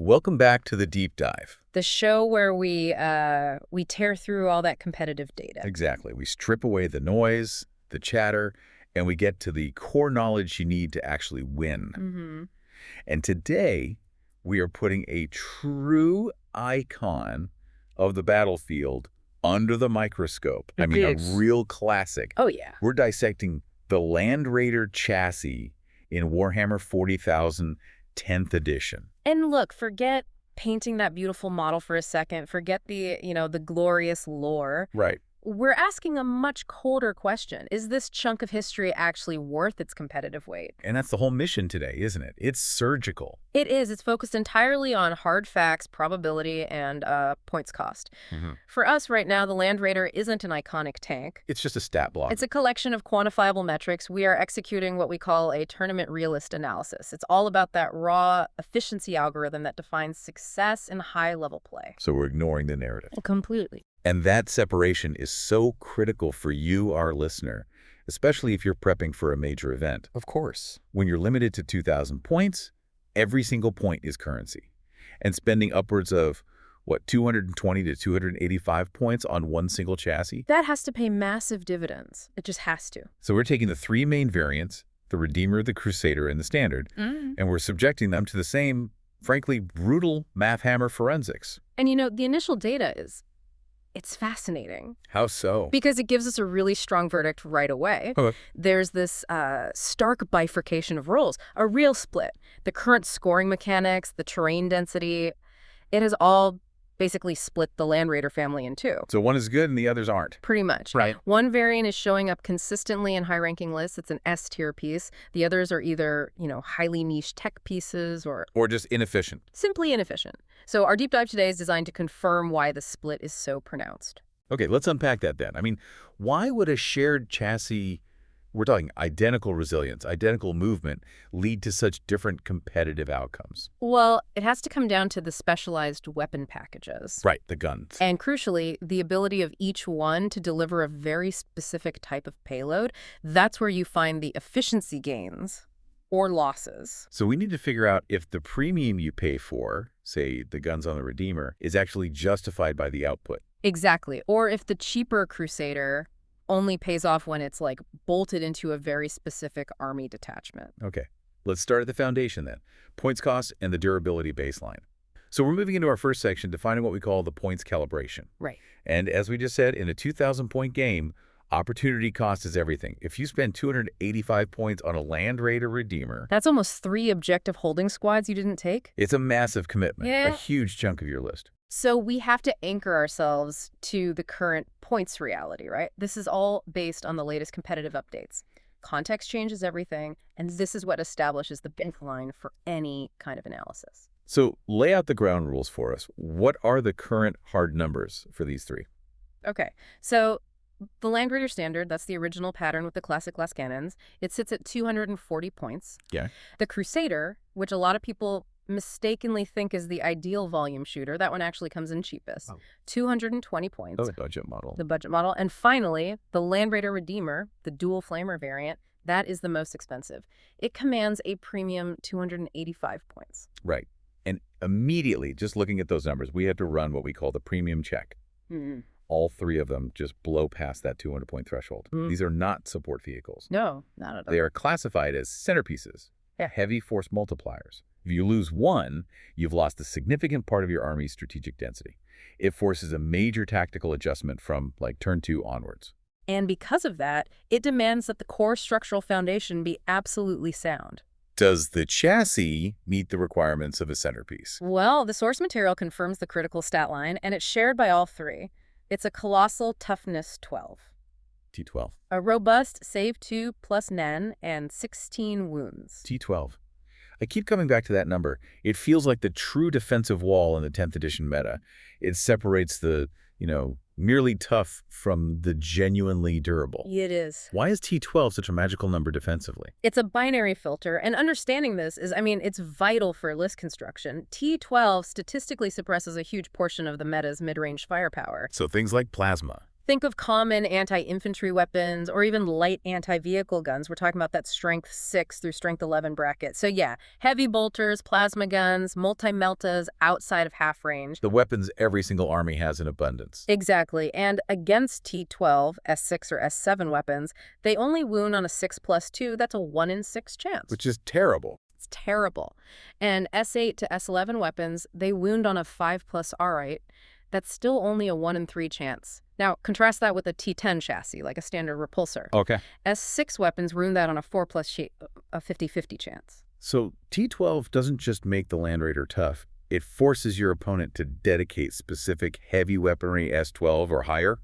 Welcome back to the Deep Dive. The show where we tear through all that competitive data. Exactly. We strip away the noise, the chatter, and we get to the core knowledge you need to actually win. Mm-hmm. And today, we are putting a true icon of the battlefield under the microscope. I mean, a real classic. Oh, yeah. We're dissecting the Land Raider chassis in Warhammer 40,000 10th edition. And look, forget painting that beautiful model for a second. Forget the glorious lore. Right. We're asking a much colder question. Is this chunk of history actually worth its competitive weight? And that's the whole mission today, isn't it? It's surgical. It is. It's focused entirely on hard facts, probability, and points cost. Mm-hmm. For us right now, the Land Raider isn't an iconic tank. It's just a stat block. It's a collection of quantifiable metrics. We are executing what we call a tournament realist analysis. It's all about that raw efficiency algorithm that defines success in high-level play. So we're ignoring the narrative. Completely. And that separation is so critical for you, our listener, especially if you're prepping for a major event. Of course. When you're limited to 2,000 points, every single point is currency. And spending upwards of, 220 to 285 points on one single chassis? That has to pay massive dividends. It just has to. So we're taking the three main variants, the Redeemer, the Crusader, and the Standard, and we're subjecting them to the same, frankly, brutal math hammer forensics. And the initial data it's fascinating. How so? Because it gives us a really strong verdict right away. Okay. There's this stark bifurcation of roles, a real split. The current scoring mechanics, the terrain density, it has all basically split the Land Raider family in two. So one is good and the others aren't. Pretty much. Right. One variant is showing up consistently in high-ranking lists. It's an S-tier piece. The others are either, highly niche tech pieces or just inefficient. simply inefficient. So our deep dive today is designed to confirm why the split is so pronounced. Okay, let's unpack that then. I mean, why would a shared chassis, we're talking identical resilience, identical movement, lead to such different competitive outcomes? Well, it has to come down to the specialized weapon packages. Right, the guns. And crucially, the ability of each one to deliver a very specific type of payload. That's where you find the efficiency gains or losses. So we need to figure out if the premium you pay for, say the guns on the Redeemer, is actually justified by the output. Exactly. Or if the cheaper Crusader only pays off when it's bolted into a very specific army detachment. Okay, let's start at the foundation then. Points cost and the durability baseline. So we're moving into our first section, defining what we call the points calibration. Right. And as we just said, in a 2,000-point game, opportunity cost is everything. If you spend 285 points on a Land Raider Redeemer, That's almost 3 objective holding squads you didn't take. it's a massive commitment, Yeah. a huge chunk of your list. So we have to anchor ourselves to the current points reality, right? This is all based on the latest competitive updates. Context changes everything, and this is what establishes the baseline for any kind of analysis. So lay out the ground rules for us. What are the current hard numbers for these three? Okay, so the Land Raider Standard, that's the original pattern with the classic glass cannons, it sits at 240 points. Yeah. The Crusader, which a lot of people mistakenly think is the ideal volume shooter, that one actually comes in cheapest. 220 points. Oh, the budget model. The budget model. And finally, the Land Raider Redeemer, the dual flamer variant, that is the most expensive. It commands a premium 285 points. Right. And immediately, just looking at those numbers, we have to run what we call the premium check. Mm-hmm. All three of them just blow past that 200-point threshold. These are not support vehicles. No, not at all. They are classified as centerpieces, heavy force multipliers. If you lose one, you've lost a significant part of your army's strategic density. It forces a major tactical adjustment from, turn 2 onwards. And because of that, it demands that the core structural foundation be absolutely sound. Does the chassis meet the requirements of a centerpiece? Well, the source material confirms the critical stat line, and it's shared by all three. It's a colossal toughness 12. T12. A robust save 2 plus NEN and 16 wounds. T12. I keep coming back to that number. It feels like the true defensive wall in the 10th edition meta. It separates the, merely tough from the genuinely durable. It is. Why is T12 such a magical number defensively? It's a binary filter, and understanding this is, it's vital for list construction. T12 statistically suppresses a huge portion of the meta's mid-range firepower. So things like plasma. Think of common anti-infantry weapons or even light anti-vehicle guns. We're talking about that strength 6 through strength 11 bracket. So yeah, heavy bolters, plasma guns, multi-meltas outside of half range. The weapons every single army has in abundance. Exactly. And against T12, S6 or S7 weapons, they only wound on a 6+2. That's a 1 in 6 chance. Which is terrible. It's terrible. And S8 to S11 weapons, they wound on a 5+ R8. That's still only a 1 in 3 chance. Now, contrast that with a T10 chassis, like a standard repulsor. Okay. S6 weapons wound that on a 4+ shape, a 50-50 chance. So T12 doesn't just make the Land Raider tough. It forces your opponent to dedicate specific heavy weaponry S12 or higher,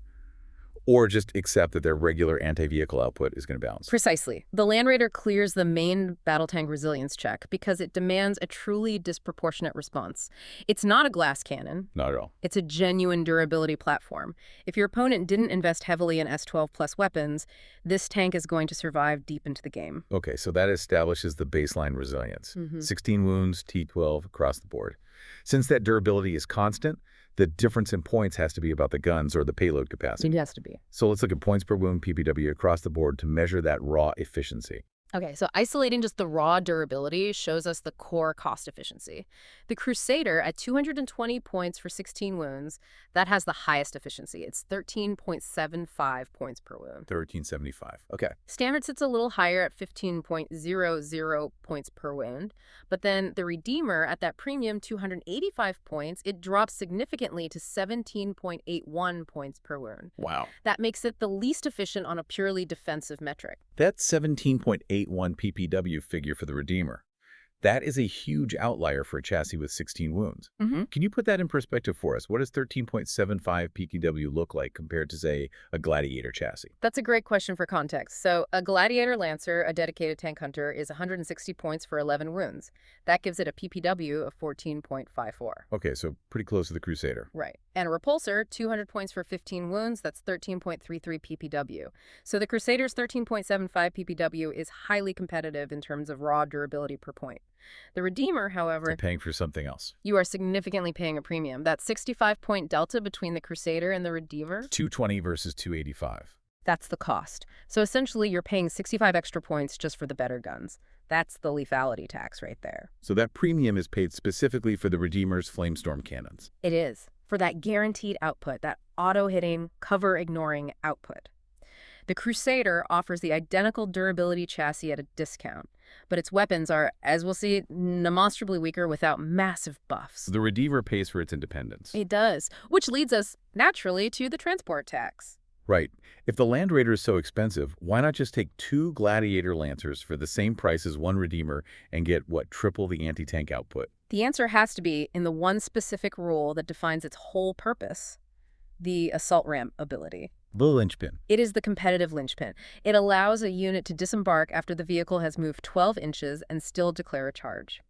or just accept that their regular anti-vehicle output is going to bounce. Precisely. The Land Raider clears the main battle tank resilience check because it demands a truly disproportionate response. It's not a glass cannon. Not at all. It's a genuine durability platform. If your opponent didn't invest heavily in S12 plus weapons, this tank is going to survive deep into the game. Okay, so that establishes the baseline resilience. 16 wounds, T12 across the board. Since that durability is constant, the difference in points has to be about the guns or the payload capacity. It has to be. So let's look at points per wound, PPW, across the board to measure that raw efficiency. Okay, so isolating just the raw durability shows us the core cost efficiency. The Crusader, at 220 points for 16 wounds, that has the highest efficiency. It's 13.75 points per wound. 1375. Okay. Standard sits a little higher at 15.00 points per wound, but then the Redeemer, at that premium 285 points, it drops significantly to 17.81 points per wound. Wow. That makes it the least efficient on a purely defensive metric. That's 17.81 PPW figure for the Redeemer. That is a huge outlier for a chassis with 16 wounds. Can you put that in perspective for us? What does 13.75 PPW look like compared to, say, a Gladiator chassis? That's a great question for context. So a Gladiator Lancer, a dedicated tank hunter, is 160 points for 11 wounds. That gives it a PPW of 14.54. Okay, so pretty close to the Crusader. Right. And a Repulsor, 200 points for 15 wounds, that's 13.33 PPW. So the Crusader's 13.75 PPW is highly competitive in terms of raw durability per point. The Redeemer, however, They're paying for something else. you are significantly paying a premium. That 65-point delta between the Crusader and the Redeemer, 220 versus 285. that's the cost. So essentially, you're paying 65 extra points just for the better guns. That's the lethality tax right there. So that premium is paid specifically for the Redeemer's Flamestorm cannons. It is, for that guaranteed output, that auto-hitting, cover-ignoring output. The Crusader offers the identical durability chassis at a discount, but its weapons are, as we'll see, demonstrably weaker without massive buffs. The Redeemer pays for its independence. It does, which leads us, naturally, to the transport tax. Right. If the Land Raider is so expensive, why not just take 2 Gladiator Lancers for the same price as 1 Redeemer and get, triple the anti-tank output? The answer has to be in the one specific rule that defines its whole purpose, the assault ramp ability. The linchpin. It is the competitive linchpin. It allows a unit to disembark after the vehicle has moved 12 inches and still declare a charge.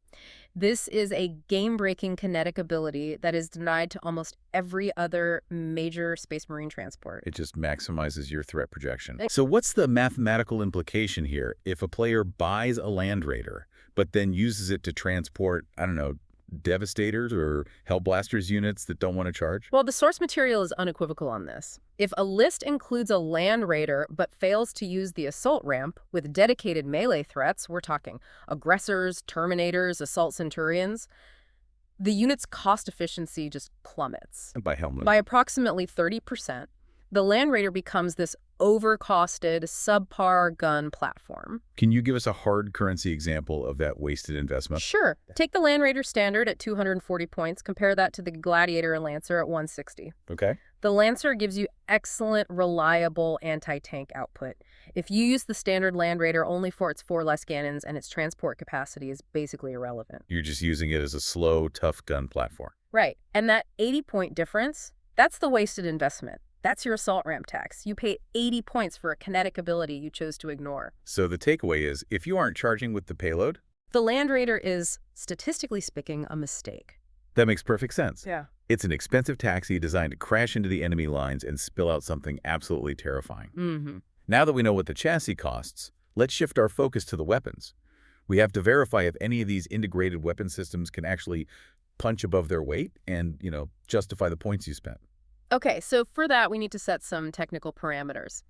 This is a game-breaking kinetic ability that is denied to almost every other major Space Marine transport. It just maximizes your threat projection. So what's the mathematical implication here if a player buys a Land Raider, but then uses it to transport, Devastators or Hellblasters units that don't want to charge? Well, the source material is unequivocal on this. If a list includes a Land Raider but fails to use the assault ramp with dedicated melee threats, we're talking Aggressors, Terminators, Assault Centurions, the unit's cost efficiency just plummets. By helmet. By approximately 30%. The Land Raider becomes this overcosted, subpar gun platform. Can you give us a hard currency example of that wasted investment? Sure. Take the Land Raider Standard at 240 points. Compare that to the Gladiator and Lancer at 160. Okay. The Lancer gives you excellent, reliable anti-tank output. If you use the standard Land Raider only for its 4 less cannons and its transport capacity is basically irrelevant. You're just using it as a slow, tough gun platform. Right. And that 80-point difference, that's the wasted investment. That's your assault ramp tax. You pay 80 points for a kinetic ability you chose to ignore. So the takeaway is, if you aren't charging with the payload, the Land Raider is, statistically speaking, a mistake. That makes perfect sense. Yeah. It's an expensive taxi designed to crash into the enemy lines and spill out something absolutely terrifying. Now that we know what the chassis costs, let's shift our focus to the weapons. We have to verify if any of these integrated weapon systems can actually punch above their weight and, justify the points you spent. Okay, so for that, we need to set some technical parameters.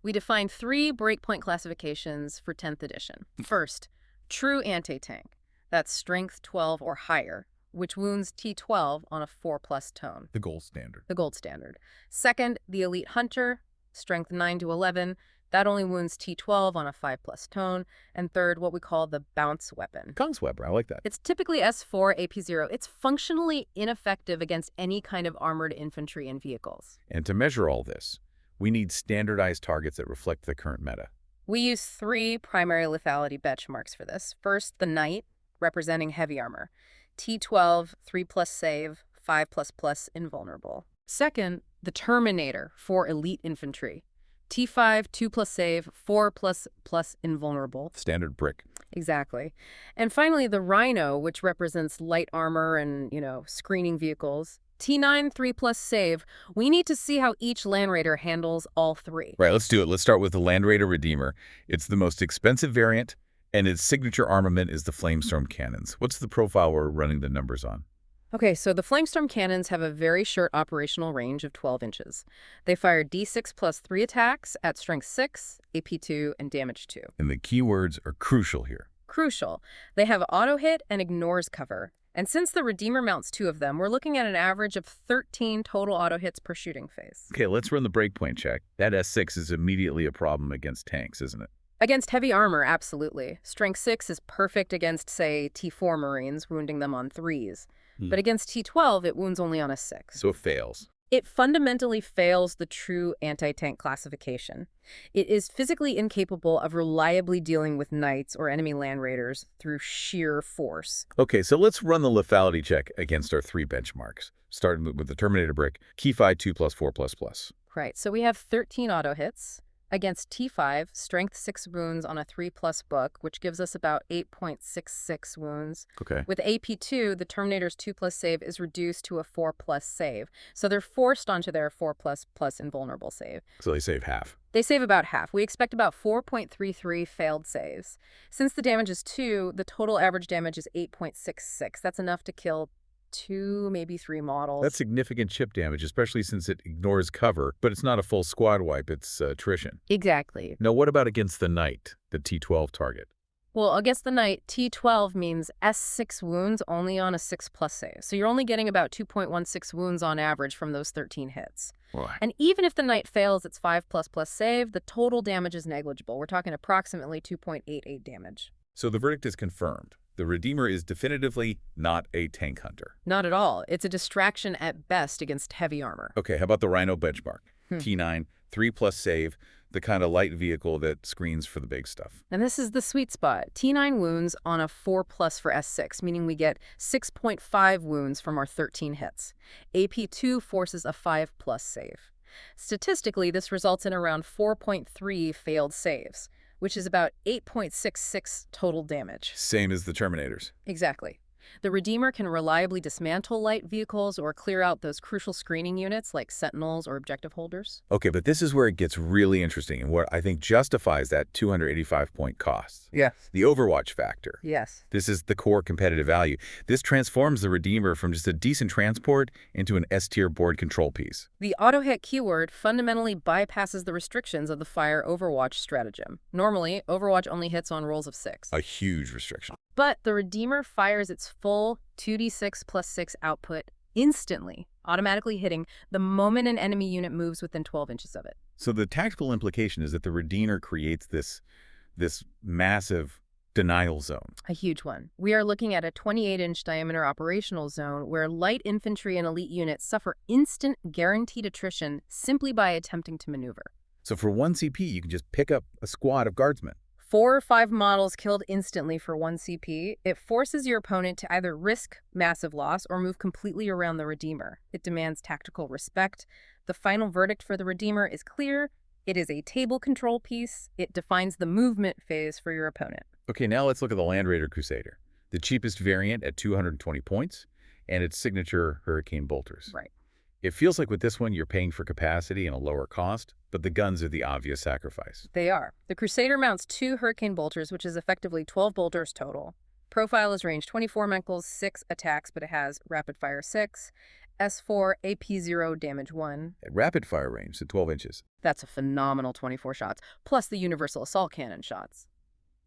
We define 3 breakpoint classifications for 10th edition. First, true anti-tank. That's strength 12 or higher, which wounds T12 on a 4+ tone. The gold standard. The gold standard. Second, the elite hunter, strength 9 to 11. That only wounds T12 on a 5+ tone. And third, what we call the bounce weapon. Kongsweber, I like that. It's typically S4, AP0. It's functionally ineffective against any kind of armored infantry and vehicles. And to measure all this, we need standardized targets that reflect the current meta. We use 3 primary lethality benchmarks for this. First, the knight, representing heavy armor. T12, 3+ save, 5++ invulnerable. Second, the Terminator for elite infantry. T5, 2+ save, 4++ invulnerable. Standard brick. Exactly. And finally, the Rhino, which represents light armor and, screening vehicles. T9, 3+ save. We need to see how each Land Raider handles all 3. Right, let's do it. Let's start with the Land Raider Redeemer. It's the most expensive variant, and its signature armament is the Flamestorm cannons. What's the profile we're running the numbers on? Okay, so the Flamestorm cannons have a very short operational range of 12 inches. They fire D6 plus 3 attacks at strength 6, AP2, and damage 2. And the keywords are crucial here. Crucial. They have auto hit and ignores cover. And since the Redeemer mounts 2 of them, we're looking at an average of 13 total auto hits per shooting phase. Okay, let's run the breakpoint check. That S6 is immediately a problem against tanks, isn't it? Against heavy armor, absolutely. Strength 6 is perfect against, say, T4 Marines, wounding them on 3s. But against T12, it wounds only on a 6. So it fails. It fundamentally fails the true anti-tank classification. It is physically incapable of reliably dealing with knights or enemy land raiders through sheer force. Okay, so let's run the lethality check against our 3 benchmarks, starting with the Terminator brick, Key-Fi 2+, 4++. Right, so we have 13 auto hits. Against T5, strength 6 wounds on a 3+ book, which gives us about 8.66 wounds. Okay. With AP2, the Terminator's 2+ save is reduced to a 4+ save. So they're forced onto their 4++ invulnerable save. So they save half. They save about half. We expect about 4.33 failed saves. Since the damage is 2, the total average damage is 8.66. That's enough to kill 2, maybe 3 models. That's significant chip damage, especially since it ignores cover, but it's not a full squad wipe, it's attrition. Exactly. Now, what about against the Knight, the T12 target? Well, against the Knight, T12 means S6 wounds only on a 6+ save. So you're only getting about 2.16 wounds on average from those 13 hits. Why? And even if the Knight fails its 5++ save, the total damage is negligible. We're talking approximately 2.88 damage. So the verdict is confirmed. The Redeemer is definitively not a tank hunter. Not at all. It's a distraction at best against heavy armor. Okay, how about the Rhino benchmark? T9, 3+ save, the kind of light vehicle that screens for the big stuff. And this is the sweet spot. T9 wounds on a 4+ for S6, meaning we get 6.5 wounds from our 13 hits. AP2 forces a 5+ save. Statistically, this results in around 4.3 failed saves, which is about 8.66 total damage. Same as the Terminators. Exactly. The Redeemer can reliably dismantle light vehicles or clear out those crucial screening units like sentinels or objective holders. Okay, but this is where it gets really interesting and what I think justifies that 285-point cost. Yes. The Overwatch factor. Yes. This is the core competitive value. This transforms the Redeemer from just a decent transport into an S-tier board control piece. The auto-hit keyword fundamentally bypasses the restrictions of the Fire Overwatch stratagem. Normally, Overwatch only hits on rolls of 6. A huge restriction. But the Redeemer fires its full 2d6 plus 6 output instantly, automatically hitting the moment an enemy unit moves within 12 inches of it. So the tactical implication is that the Redeemer creates this massive denial zone. A huge one. We are looking at a 28-inch diameter operational zone where light infantry and elite units suffer instant guaranteed attrition simply by attempting to maneuver. So for 1 CP, you can just pick up a squad of guardsmen. 4 or 5 models killed instantly for 1 CP, it forces your opponent to either risk massive loss or move completely around the Redeemer. It demands tactical respect. The final verdict for the Redeemer is clear. It is a table control piece. It defines the movement phase for your opponent. Okay, now let's look at the Land Raider Crusader, the cheapest variant at 220 points, and its signature Hurricane Bolters. Right. It feels like with this one, you're paying for capacity and a lower cost, but the guns are the obvious sacrifice. They are. The Crusader mounts 2 Hurricane Bolters, which is effectively 12 bolters total. Profile is range 24 menkels, 6 attacks, but it has rapid fire 6. S4 AP0 damage 1. At rapid fire range to 12 inches. That's a phenomenal 24 shots, plus the universal assault cannon shots.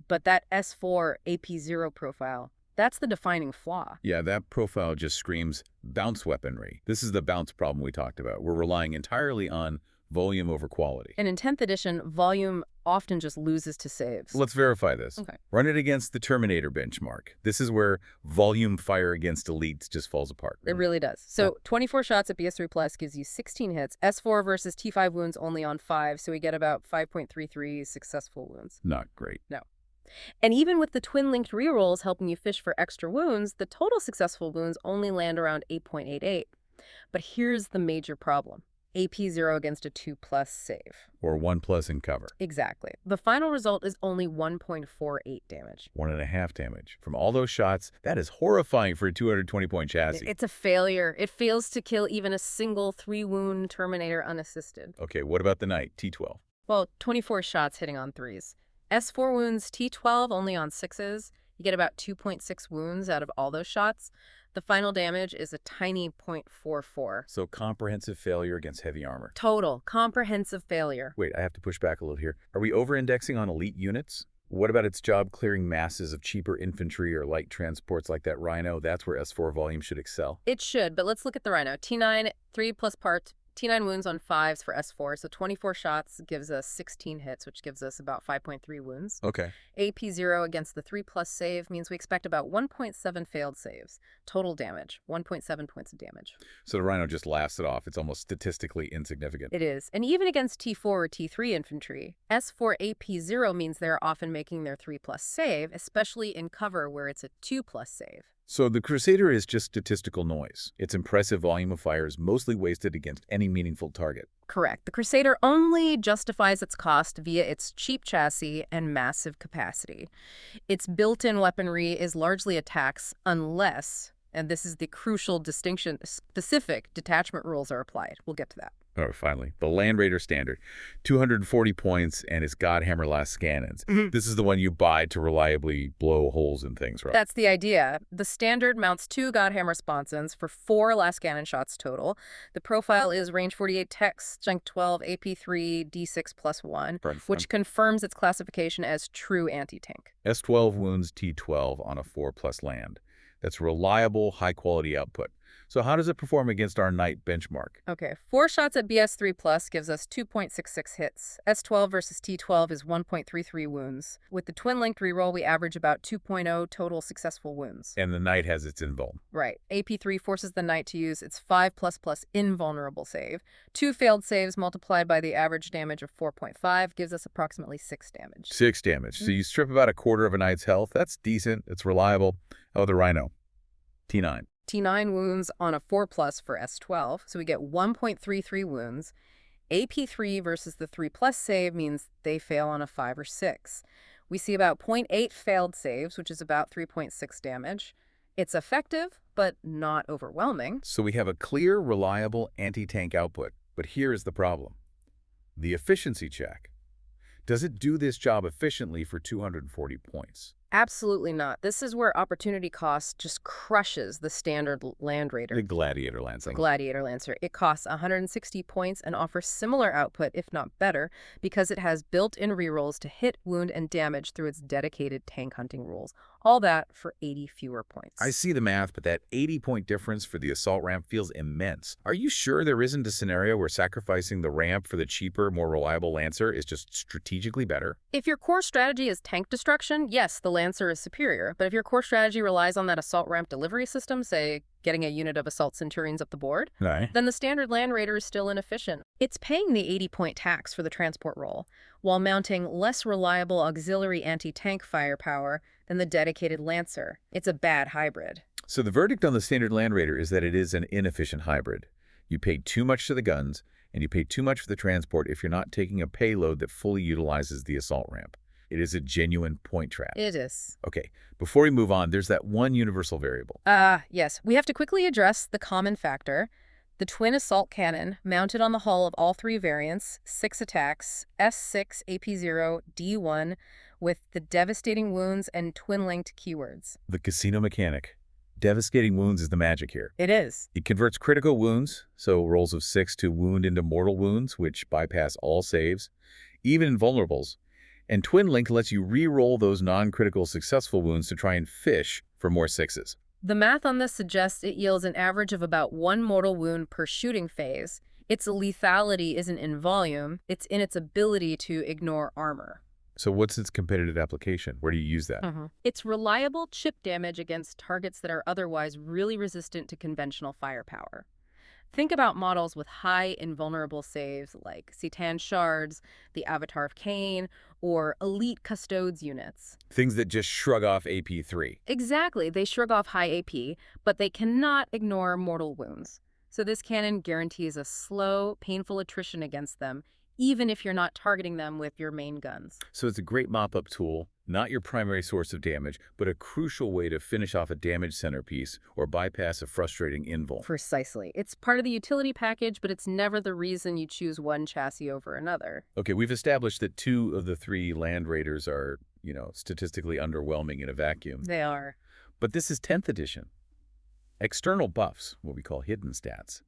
But that S4 AP0 profile, that's the defining flaw. Yeah, that profile just screams bounce weaponry. This is the bounce problem we talked about. We're relying entirely on volume over quality. And in 10th edition, volume often just loses to saves. Let's verify this. Okay. Run it against the Terminator benchmark. This is where volume fire against elites just falls apart. It really does. So 24 shots at BS3 Plus gives you 16 hits. S4 versus T5 wounds only on 5, so we get about 5.33 successful wounds. Not great. No. And even with the twin-linked rerolls helping you fish for extra wounds, the total successful wounds only land around 8.88. But here's the major problem. AP0 against a 2+ save. Or 1+ in cover. Exactly. The final result is only 1.48 damage. 1.5 damage. From all those shots, that is horrifying for a 220-point chassis. It's a failure. It fails to kill even a single 3-wound Terminator unassisted. Okay, what about the Knight, T12? Well, 24 shots hitting on 3s. S4 wounds, T12 only on 6s. You get about 2.6 wounds out of all those shots. The final damage is a tiny 0.44. So comprehensive failure against heavy armor. Total, comprehensive failure. Wait, I have to push back a little here. Are we over-indexing on elite units? What about its job clearing masses of cheaper infantry or light transports like that Rhino? That's where S4 volume should excel. It should, but let's look at the Rhino. T9, 3+ parts. T9 wounds on 5s for S4, so 24 shots gives us 16 hits, which gives us about 5.3 wounds. Okay. AP0 against the 3+ save means we expect about 1.7 failed saves. Total damage, 1.7 points of damage. So the Rhino just laughs it off. It's almost statistically insignificant. It is. And even against T4 or T3 infantry, S4 AP0 means they're often making their 3+ save, especially in cover where it's a 2+ save. So the Crusader is just statistical noise. Its impressive volume of fire is mostly wasted against any meaningful target. Correct. The Crusader only justifies its cost via its cheap chassis and massive capacity. Its built-in weaponry is largely attacks unless, and this is the crucial distinction, specific detachment rules are applied. We'll get to that. Oh, finally. The Land Raider Standard. 240 points and its Godhammer Last Cannons. This is the one you buy to reliably blow holes in things, right? That's the idea. The Standard mounts 2 Godhammer sponsons for 4 last cannon shots total. The profile is range 48 Tex, strength 12, AP3, D6+1, which confirms its classification as true anti-tank. S12 wounds T12 on a 4+ land. That's reliable, high-quality output. So how does it perform against our Knight benchmark? Okay, 4 shots at BS3+ gives us 2.66 hits. S12 versus T12 is 1.33 wounds. With the twin-linked reroll, we average about 2.0 total successful wounds. And the Knight has its invuln. Right. AP3 forces the Knight to use its 5++ invulnerable save. 2 failed saves multiplied by the average damage of 4.5 gives us approximately 6 damage. 6 damage. So you strip about a quarter of a Knight's health. That's decent. It's reliable. Oh, the Rhino. T9. T9 wounds on a 4+ for S12, so we get 1.33 wounds. AP3 versus the 3+ save means they fail on a 5 or 6. We see about 0.8 failed saves, which is about 3.6 damage. It's effective, but not overwhelming. So we have a clear, reliable anti-tank output. But here is the problem. The efficiency check. Does it do this job efficiently for 240 points? Absolutely not. This is where opportunity cost just crushes the standard Land Raider. The Gladiator Lancer. Gladiator Lancer. It costs 160 points and offers similar output, if not better, because it has built-in rerolls to hit, wound, and damage through its dedicated tank hunting rules. All that for 80 fewer points. I see the math, but that 80-point difference for the assault ramp feels immense. Are you sure there isn't a scenario where sacrificing the ramp for the cheaper, more reliable Lancer is just strategically better? If your core strategy is tank destruction, yes, the Lancer is superior. But if your core strategy relies on that assault ramp delivery system, say getting a unit of assault Centurions up the board, then the standard Land Raider is still inefficient. It's paying the 80-point tax for the transport role, while mounting less reliable auxiliary anti-tank firepower than the dedicated Lancer. It's a bad hybrid. So the verdict on the standard Land Raider is that it is an inefficient hybrid. You pay too much to the guns, and you pay too much for the transport if you're not taking a payload that fully utilizes the assault ramp. It is a genuine point trap. It is. Okay, before we move on, there's that one universal variable. Yes. We have to quickly address the common factor. The twin assault cannon, mounted on the hull of all 3 variants, 6 attacks, S6, AP0, D1, with the devastating wounds and twin-linked keywords. The casino mechanic. Devastating wounds is the magic here. It is. It converts critical wounds, so rolls of 6 to wound, into mortal wounds, which bypass all saves, even invulnerables. And Twin Link lets you re-roll those non-critical successful wounds to try and fish for more 6s. The math on this suggests it yields an average of about 1 mortal wound per shooting phase. Its lethality isn't in volume, it's in its ability to ignore armor. So what's its competitive application? Where do you use that? It's reliable chip damage against targets that are otherwise really resistant to conventional firepower. Think about models with high invulnerable saves like Citan Shards, the Avatar of Cain, or Elite Custodes units. Things that just shrug off AP3. Exactly, they shrug off high AP, but they cannot ignore mortal wounds. So this cannon guarantees a slow, painful attrition against them, even if you're not targeting them with your main guns. So it's a great mop-up tool, not your primary source of damage, but a crucial way to finish off a damaged centerpiece or bypass a frustrating invul. Precisely. It's part of the utility package, but it's never the reason you choose one chassis over another. Okay, we've established that 2 of the 3 Land Raiders are, statistically underwhelming in a vacuum. They are. But this is 10th edition. External buffs, what we call hidden stats,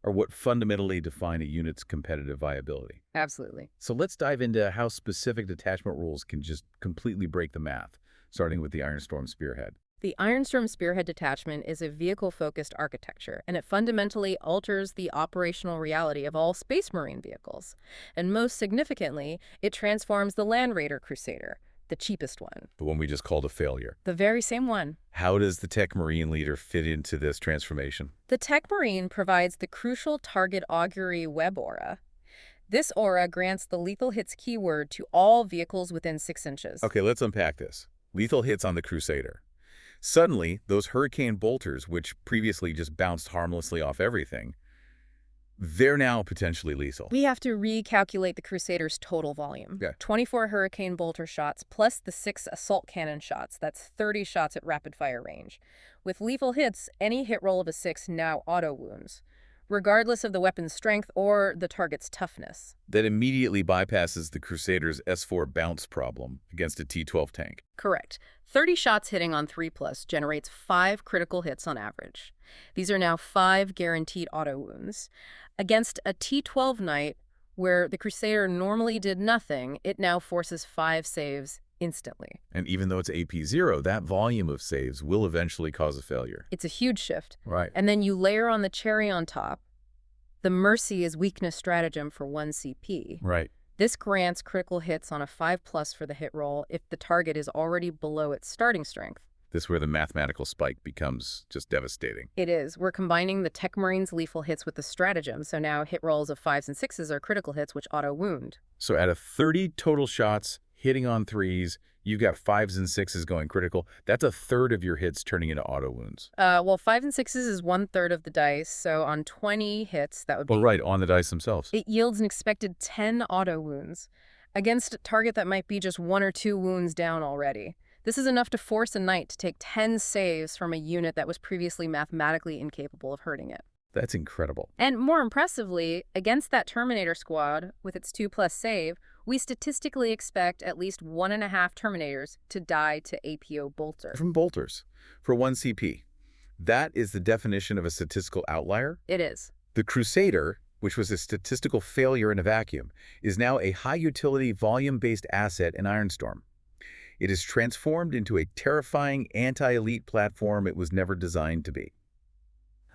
are what fundamentally define a unit's competitive viability. Absolutely. So let's dive into how specific detachment rules can just completely break the math, starting with the Ironstorm Spearhead. The Ironstorm Spearhead detachment is a vehicle-focused architecture, and it fundamentally alters the operational reality of all Space Marine vehicles. And most significantly, it transforms the Land Raider Crusader, the cheapest one. The one we just called a failure. The very same one. How does the Tech Marine leader fit into this transformation? The Tech Marine provides the crucial target augury web aura. This aura grants the lethal hits keyword to all vehicles within 6 inches. Okay, let's unpack this. Lethal hits on the Crusader. Suddenly, those hurricane bolters, which previously just bounced harmlessly off everything, they're now potentially lethal. We have to recalculate the Crusader's total volume. Yeah. 24 hurricane bolter shots plus the 6 assault cannon shots. That's 30 shots at rapid fire range. With lethal hits, any hit roll of a 6 now auto wounds, regardless of the weapon's strength or the target's toughness. That immediately bypasses the Crusader's S4 bounce problem against a T12 tank. Correct. 30 shots hitting on 3+ generates 5 critical hits on average. These are now 5 guaranteed auto wounds. Against a T12 Knight, where the Crusader normally did nothing, it now forces 5 saves instantly. And even though it's AP0, that volume of saves will eventually cause a failure. It's a huge shift. Right. And then you layer on the cherry on top. The Mercy is weakness stratagem for 1 CP. Right. This grants critical hits on a 5+ for the hit roll if the target is already below its starting strength. This is where the mathematical spike becomes just devastating. It is. We're combining the Tech Marine's lethal hits with the stratagem, so now hit rolls of 5s and 6s are critical hits which auto-wound. So out of 30 total shots, hitting on 3s, you've got 5s and 6s going critical. That's a third of your hits turning into auto wounds. Well, 5 and 6s is 1/3 of the dice, so on 20 hits, that would be... Well, right, on the dice themselves. It yields an expected 10 auto wounds against a target that might be just 1 or 2 wounds down already. This is enough to force a knight to take 10 saves from a unit that was previously mathematically incapable of hurting it. That's incredible. And more impressively, against that Terminator squad, with its 2+ save, we statistically expect at least 1.5 Terminators to die to APO bolter. From bolters. For 1 CP. That is the definition of a statistical outlier? It is. The Crusader, which was a statistical failure in a vacuum, is now a high-utility, volume-based asset in Ironstorm. It is transformed into a terrifying anti-elite platform it was never designed to be.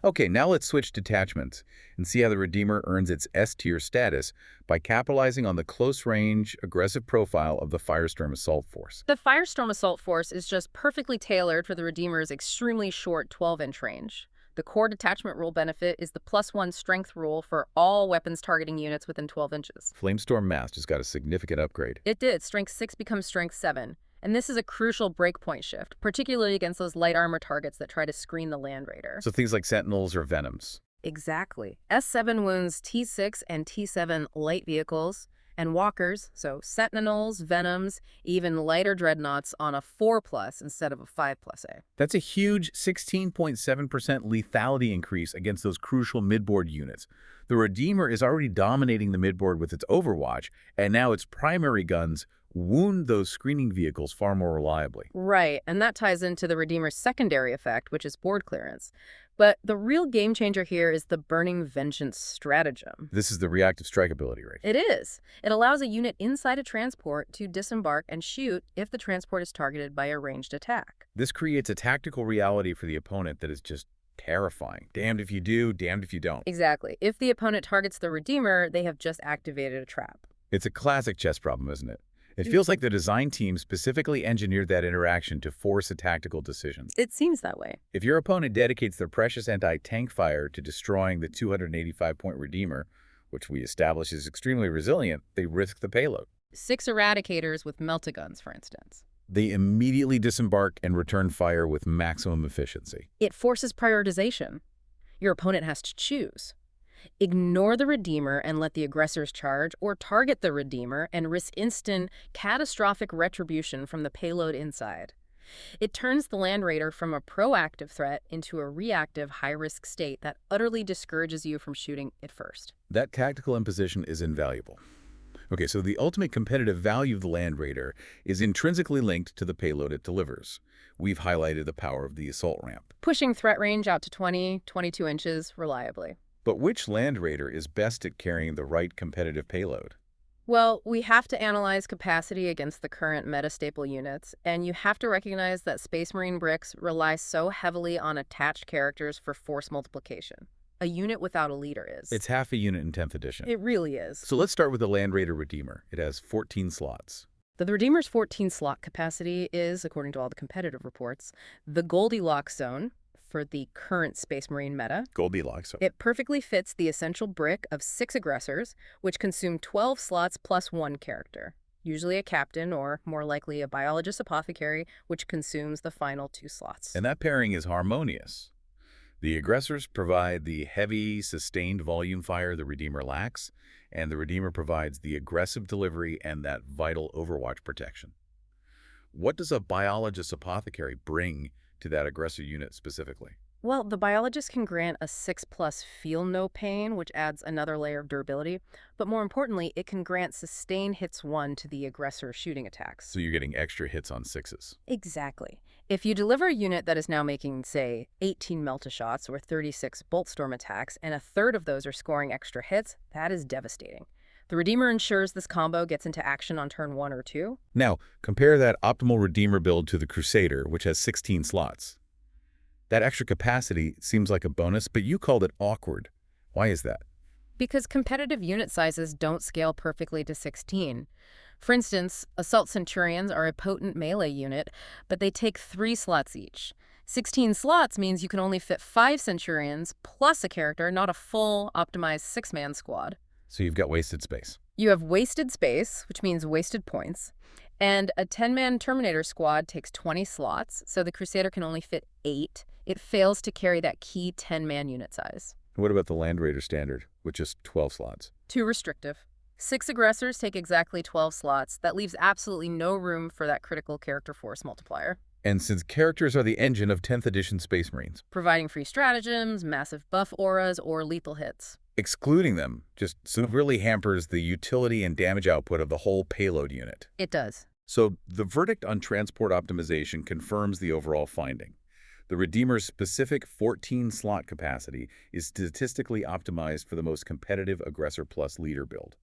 Okay, now let's switch detachments and see how the Redeemer earns its S-tier status by capitalizing on the close-range, aggressive profile of the Firestorm Assault Force. The Firestorm Assault Force is just perfectly tailored for the Redeemer's extremely short 12-inch range. The core detachment rule benefit is the +1 strength rule for all weapons targeting units within 12 inches. Flamestorm Mass just got a significant upgrade. It did. Strength 6 becomes Strength 7. And this is a crucial breakpoint shift, particularly against those light armor targets that try to screen the Land Raider. So things like Sentinels or Venoms. Exactly. S7 wounds T6 and T7 light vehicles, and walkers, so Sentinels, Venoms, even lighter Dreadnoughts on a 4+ instead of a 5+A. That's a huge 16.7% lethality increase against those crucial midboard units. The Redeemer is already dominating the midboard with its Overwatch, and now its primary guns wound those screening vehicles far more reliably. Right, and that ties into the Redeemer's secondary effect, which is board clearance. But the real game changer here is the Burning Vengeance stratagem. This is the reactive strike ability, right? It is. It allows a unit inside a transport to disembark and shoot if the transport is targeted by a ranged attack. This creates a tactical reality for the opponent that is just terrifying. Damned if you do, damned if you don't. Exactly. If the opponent targets the Redeemer, they have just activated a trap. It's a classic chess problem, isn't it? It feels like the design team specifically engineered that interaction to force a tactical decision. It seems that way. If your opponent dedicates their precious anti-tank fire to destroying the 285-point Redeemer, which we establish is extremely resilient, they risk the payload. 6 Eradicators with melta-guns, for instance. They immediately disembark and return fire with maximum efficiency. It forces prioritization. Your opponent has to choose. Ignore the Redeemer and let the aggressors charge, or target the Redeemer and risk instant, catastrophic retribution from the payload inside. It turns the Land Raider from a proactive threat into a reactive, high-risk state that utterly discourages you from shooting it first. That tactical imposition is invaluable. Okay, so the ultimate competitive value of the Land Raider is intrinsically linked to the payload it delivers. We've highlighted the power of the assault ramp. Pushing threat range out to 20, 22 inches reliably. But which Land Raider is best at carrying the right competitive payload? Well, we have to analyze capacity against the current meta-staple units, and you have to recognize that Space Marine bricks rely so heavily on attached characters for force multiplication. A unit without a leader is. It's half a unit in 10th edition. It really is. So let's start with the Land Raider Redeemer. It has 14 slots. The Redeemer's 14 slot capacity is, according to all the competitive reports, the Goldilocks zone for the current Space Marine meta. Goldilocks. It perfectly fits the essential brick of 6 aggressors, which consume 12 slots plus 1 character, usually a captain or, more likely, a biologist apothecary, which consumes the final 2 slots. And that pairing is harmonious. The aggressors provide the heavy, sustained volume fire the Redeemer lacks, and the Redeemer provides the aggressive delivery and that vital Overwatch protection. What does a biologist apothecary bring to that aggressor unit specifically? Well, the biologist can grant a 6+ feel no pain, which adds another layer of durability, but more importantly, it can grant sustain hits 1 to the aggressor shooting attacks. So you're getting extra hits on 6s. Exactly. If you deliver a unit that is now making, say, 18 melta shots or 36 bolt storm attacks, and a third of those are scoring extra hits, that is devastating. The Redeemer ensures this combo gets into action on turn 1 or 2. Now, compare that optimal Redeemer build to the Crusader, which has 16 slots. That extra capacity seems like a bonus, but you called it awkward. Why is that? Because competitive unit sizes don't scale perfectly to 16. For instance, Assault Centurions are a potent melee unit, but they take 3 slots each. 16 slots means you can only fit 5 Centurions plus a character, not a full, optimized 6-man squad. So you've got wasted space. You have wasted space, which means wasted points, and a 10-man Terminator squad takes 20 slots, so the Crusader can only fit 8. It fails to carry that key 10-man unit size. What about the Land Raider standard, with just 12 slots? Too restrictive. 6 aggressors take exactly 12 slots. That leaves absolutely no room for that critical character force multiplier. And since characters are the engine of 10th edition Space Marines, Providing free stratagems, massive buff auras, or lethal hits. excluding them just severely hampers the utility and damage output of the whole payload unit. It does. So the verdict on transport optimization confirms the overall finding. The Redeemer's specific 14-slot capacity is statistically optimized for the most competitive Aggressor plus Leader build.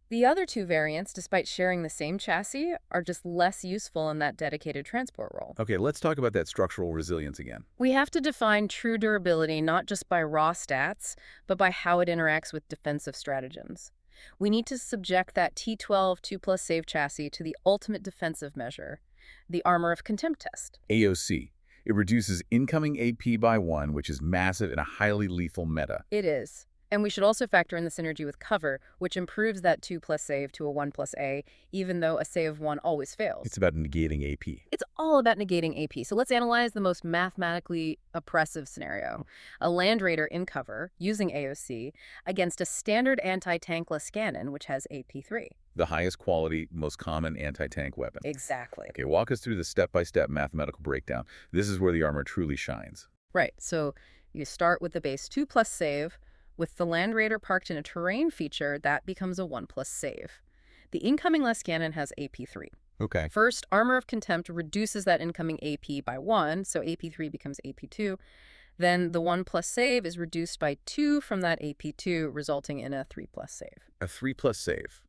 The other 2 variants, despite sharing the same chassis, are just less useful in that dedicated transport role. Okay, let's talk about that structural resilience again. We have to define true durability not just by raw stats, but by how it interacts with defensive stratagems. We need to subject that T12 2+ save chassis to the ultimate defensive measure, the Armor of Contempt test. AOC. It reduces incoming AP by 1, which is massive in a highly lethal meta. It is. And we should also factor in the synergy with cover, which improves that 2+ save to a 1+ A, even though a save of 1 always fails. It's about negating AP. It's all about negating AP. So let's analyze the most mathematically oppressive scenario. A Land Raider in cover, using AOC, against a standard anti-tankless cannon, which has AP3. The highest quality, most common anti-tank weapon. Exactly. Okay, walk us through the step-by-step mathematical breakdown. This is where the armor truly shines. Right. So you start with the base 2+ save. With the Land Raider parked in a terrain feature, that becomes a 1+ save. The incoming less cannon has AP3. Okay. First, Armor of Contempt reduces that incoming AP by 1, so AP3 becomes AP2. Then the 1 plus save is reduced by 2 from that AP2, resulting in a 3 plus save. A 3+ save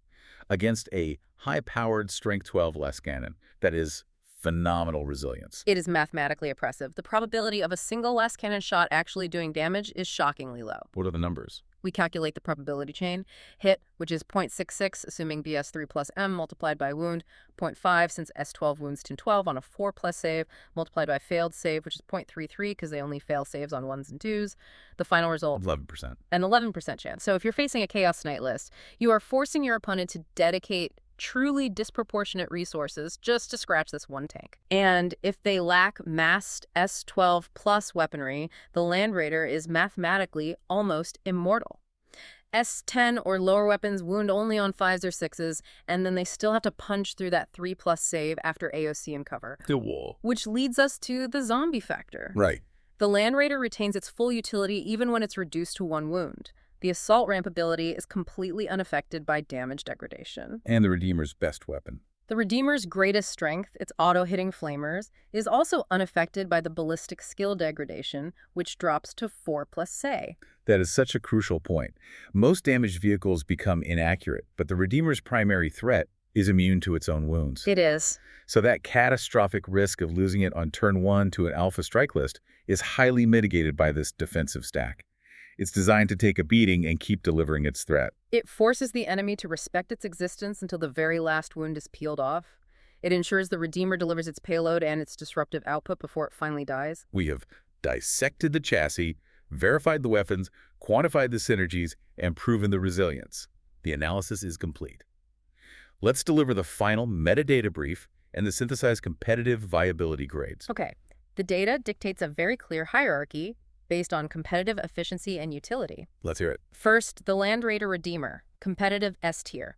against a high-powered Strength 12 less cannon that is phenomenal resilience. It is mathematically oppressive. The probability of a single last cannon shot actually doing damage is shockingly low. What are the numbers? We calculate the probability chain. Hit, which is 0.66, assuming BS 3 plus M multiplied by wound, 0.5 since S12 wounds T12 on a 4 plus save, multiplied by failed save, which is 0.33 because they only fail saves on 1s and 2s. The final result, 11%. an 11% chance. So if you're facing a Chaos Knight list, you are forcing your opponent to dedicate truly disproportionate resources just to scratch this one tank. And if they lack massed S12 plus weaponry, the Land Raider is mathematically almost immortal. S10 or lower weapons wound only on 5s or 6s, and then they still have to punch through that 3 plus save after AOC and cover. The wall. Which leads us to the zombie factor. Right. The Land Raider retains its full utility even when it's reduced to 1 wound. The assault ramp ability is completely unaffected by damage degradation. And the Redeemer's best weapon. The Redeemer's greatest strength, its auto-hitting flamers, is also unaffected by the ballistic skill degradation, which drops to 4 plus say. That is such a crucial point. Most damaged vehicles become inaccurate, but the Redeemer's primary threat is immune to its own wounds. It is. So that catastrophic risk of losing it on turn 1 to an alpha strike list is highly mitigated by this defensive stack. It's designed to take a beating and keep delivering its threat. It forces the enemy to respect its existence until the very last wound is peeled off. It ensures the Redeemer delivers its payload and its disruptive output before it finally dies. We have dissected the chassis, verified the weapons, quantified the synergies, and proven the resilience. The analysis is complete. Let's deliver the final metadata brief and the synthesized competitive viability grades. Okay, the data dictates a very clear hierarchy based on competitive efficiency and utility. Let's hear it. First, the Land Raider Redeemer, competitive S tier.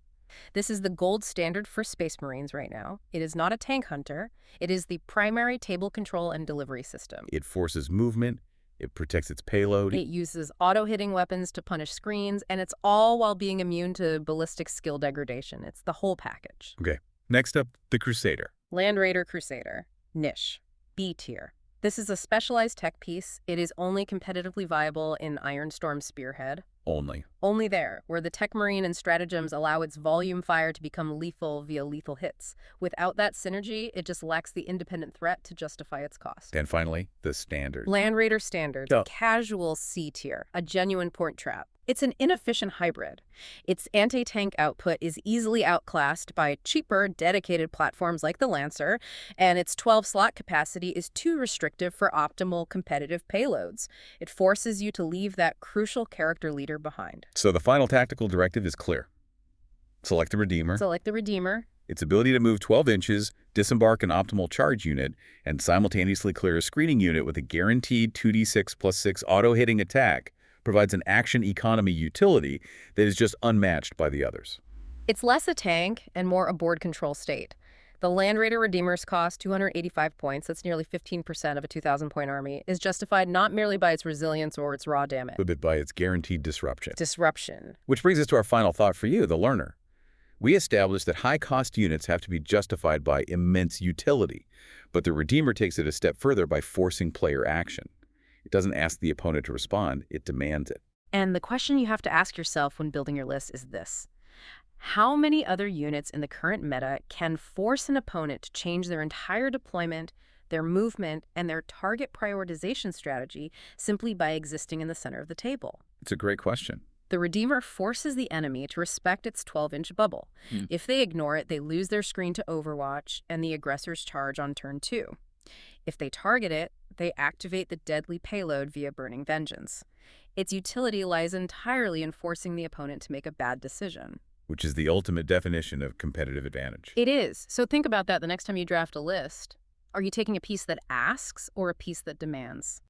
This is the gold standard for Space Marines right now. It is not a tank hunter. It is the primary table control and delivery system. It forces movement, it protects its payload. It uses auto-hitting weapons to punish screens, and it's all while being immune to ballistic skill degradation. It's the whole package. Okay, next up, the Crusader. Land Raider Crusader, niche, B tier. This is a specialized tech piece. It is only competitively viable in Ironstorm Spearhead. Only there, where the Tech Marine and stratagems allow its volume fire to become lethal via lethal hits. Without that synergy, it just lacks the independent threat to justify its cost. And finally, the Standard. Land Raider Standard, casual C tier, a genuine point trap. It's an inefficient hybrid. Its anti-tank output is easily outclassed by cheaper, dedicated platforms like the Lancer, and its 12-slot capacity is too restrictive for optimal competitive payloads. It forces you to leave that crucial character leader behind. So the final tactical directive is clear. Select the Redeemer. Select the Redeemer. Its ability to move 12 inches, disembark an optimal charge unit, and simultaneously clear a screening unit with a guaranteed 2d6 plus 6 auto-hitting attack provides an action economy utility that is just unmatched by the others. It's less a tank and more a board control state. The Land Raider Redeemers cost 285 points, that's nearly 15% of a 2,000-point army, is justified not merely by its resilience or its raw damage, But by its guaranteed disruption. disruption. Which brings us to our final thought for you, the learner. We established that high-cost units have to be justified by immense utility, but the Redeemer takes it a step further by forcing player action. It doesn't ask the opponent to respond, it demands it. And the question you have to ask yourself when building your list is this. How many other units in the current meta can force an opponent to change their entire deployment, their movement, and their target prioritization strategy simply by existing in the center of the table? It's a great question. The Redeemer forces the enemy to respect its 12-inch bubble. If they ignore it, they lose their screen to Overwatch, and the Aggressors charge on turn 2. If they target it, they activate the deadly payload via Burning Vengeance. Its utility lies entirely in forcing the opponent to make a bad decision. Which is the ultimate definition of competitive advantage. It is. So think about that the next time you draft a list. Are you taking a piece that asks or a piece that demands?